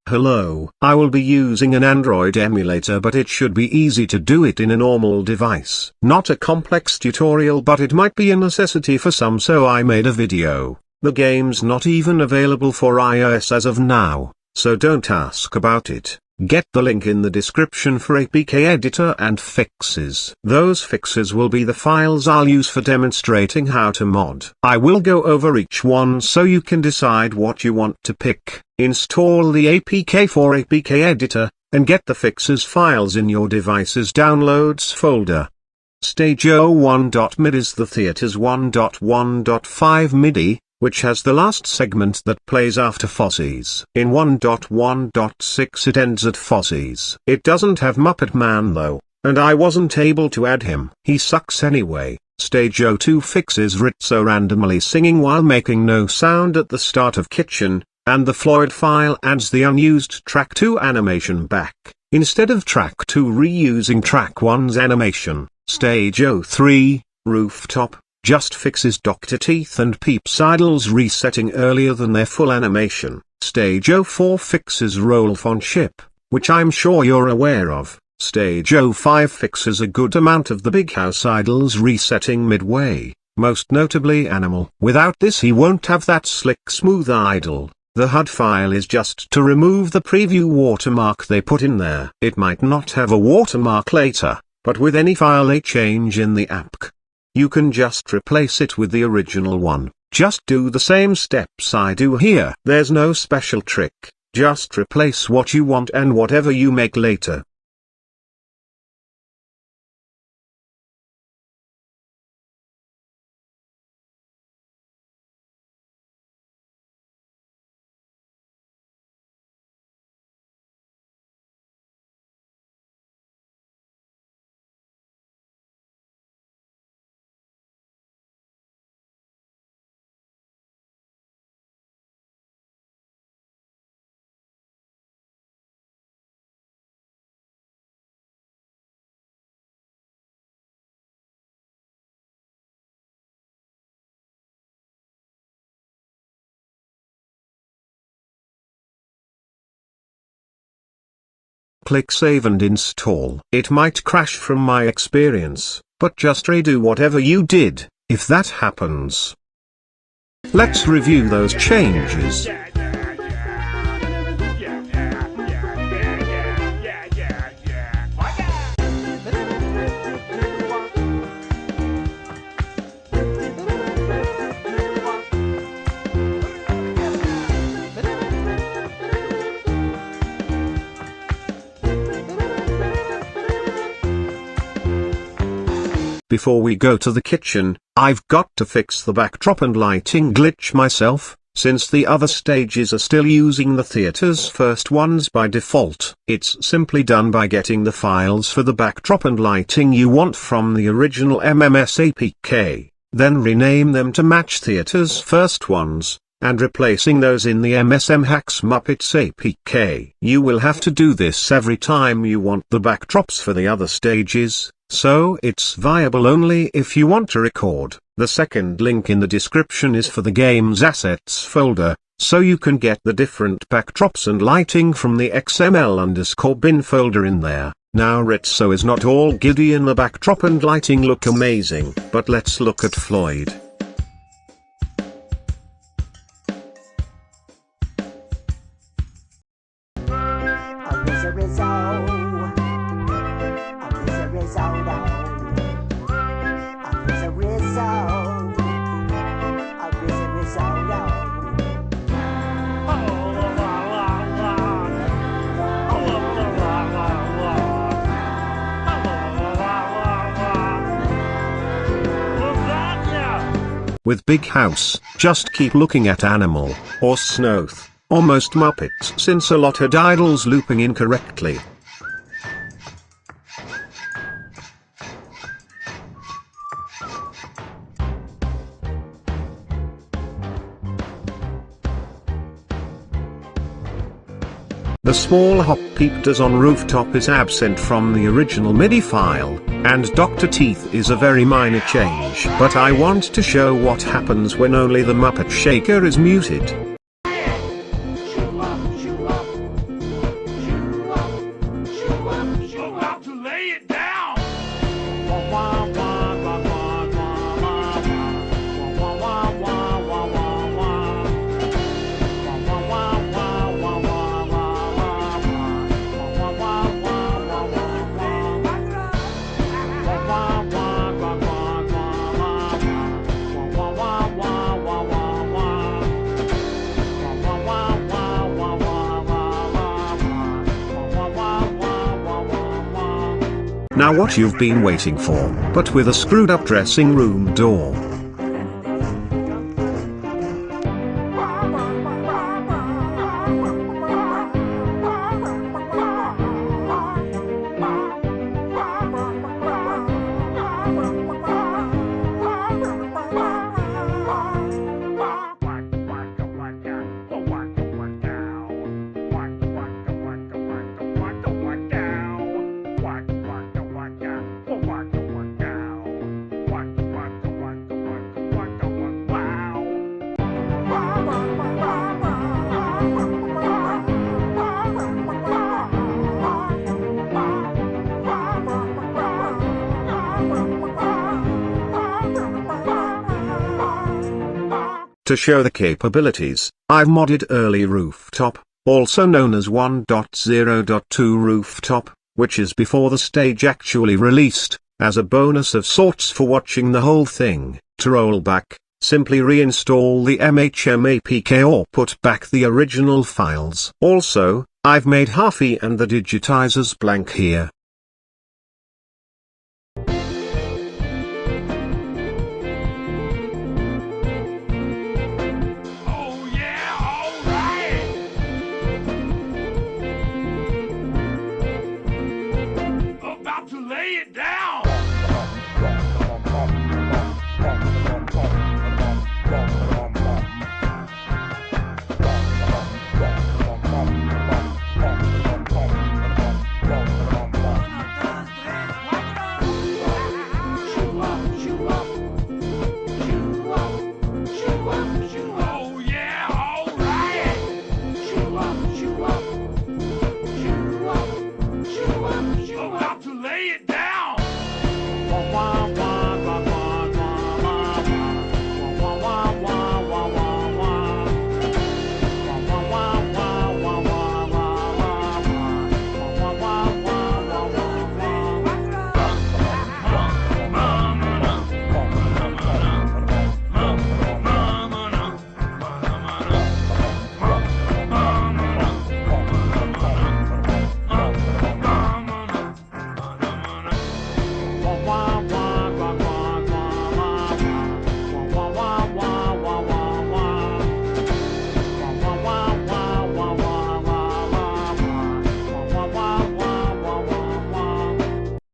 Hello, I will be using an Android emulator, but it should be easy to do it in a normal device. Not a complex tutorial, but it might be a necessity for some, so I made a video. The game's not even available for iOS as of now, so don't ask about it. Get the link in the description for APK Editor and fixes. Those fixes will be the files I'll use for demonstrating how to mod. I will go over each one so you can decide what you want to pick. Install the APK for APK Editor, and get the fixes files in your device's downloads folder. Stage 01.mid is the theater's 1.1.5 MIDI, which has the last segment that plays after Fozzie's. In 1.1.6 it ends at Fozzie's. It doesn't have Muppet Man though, and I wasn't able to add him. He sucks anyway. Stage 02 fixes Rizzo randomly singing while making no sound at the start of Kitchen, and the Floyd file adds the unused track 2 animation back, instead of track 2 reusing track 1's animation. Stage 03, Rooftop, just fixes Dr. Teeth and Peeps idles resetting earlier than their full animation. Stage 04 fixes Rolf on Ship, which I'm sure you're aware of. Stage 05 fixes a good amount of the Big House idles resetting midway, most notably Animal. Without this he won't have that slick smooth idle. The HUD file is just to remove the preview watermark they put in there. It might not have a watermark later, but with any file they change in the APK, you can just replace it with the original one. Just do the same steps I do here. There's no special trick, just replace what you want and whatever you make later. Click Save and install. It might crash from my experience, but just redo whatever you did, if that happens. Let's review those changes. Before we go to the kitchen, I've got to fix the backdrop and lighting glitch myself, since the other stages are still using the theater's first ones by default. It's simply done by getting the files for the backdrop and lighting you want from the original MMS APK, then rename them to match theater's first ones, and replacing those in the MSM Hacks Muppets APK. You will have to do this every time you want the backdrops for the other stages, so it's viable only if you want to record. The second link in the description is for the game's assets folder, so you can get the different backdrops and lighting from the XML_bin folder in there. Now Rizzo is not all giddy and the backdrop and lighting look amazing, but let's look at Floyd. With Big House, just keep looking at Animal, or Snoth, or most Muppets, since a lot had idles looping incorrectly. The small hop Peep does on Rooftop is absent from the original MIDI file, and Dr. Teeth is a very minor change. But I want to show what happens when only the Muppet Shaker is muted. Now what you've been waiting for, but with a screwed up dressing room door. To show the capabilities, I've modded early rooftop, also known as 1.0.2 rooftop, which is before the stage actually released, as a bonus of sorts for watching the whole thing. To roll back, simply reinstall the MHM APK or put back the original files. Also, I've made Harfy and the digitizers blank here. Lay it down. Oh yeah, all right. About to lay it down.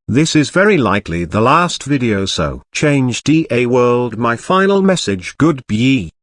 This is very likely the last video, so change DA world. My final message: goodbye.